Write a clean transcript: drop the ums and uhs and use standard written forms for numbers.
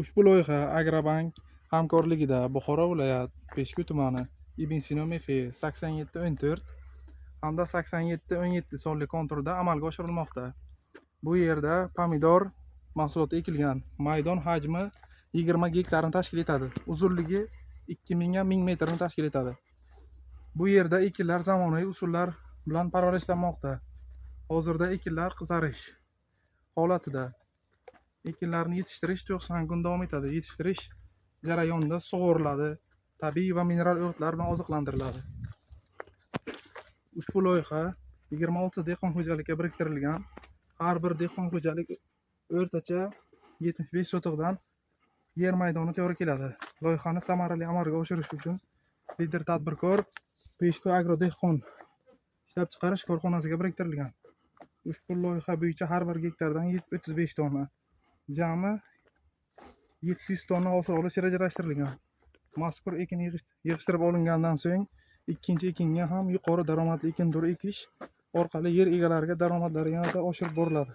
Ushbu loyiha Agrobank hamkorligida Buxoro viloyat Peshku tumani Ibn Sino MFI 8714 hamda 8717 sonli konturda amalga oshirilmoqda. Bu yerda pomidor mahsuloti ekilgan. Maydon hajmi 20 gektarni tashkil etadi. Uzunligi 2000 ga 1000 metrni tashkil etadi. Bu yerda ekinlar zamonaviy usullar bilan parvarishlanmoqda. Hozirda ekinlar qizarish holatida. Ekinlarni yetishtirish 90 kun davom etadi. Yetishtirish jarayonida sug'oriladi, tabiiy va mineral o'tlar bilan oziqlantiriladi. Ushbu loyiha 26 dehqon xo'jalikka biriktirilgan. Har bir dehqon xo'jalik o'rtacha 75 sotixdan yer maydoni to'g'ri keladi. Loyihani samarali amalga oshirish uchun lider tadbirkor Peshku Agro dehqon ishlab chiqarish korxonasiga biriktirilgan. Ushbu loyiha bo'yicha har bir gektardan 35 tonna, jami 700 tonna hosil olish rejalashtirilgan. Mazkur ekin yig'ishtirib olingandan so'ng ikkinchi ekinga ham yuqori daromadli ekin turi ekish orqali yer egalariga daromadlari yanada oshirib boriladi.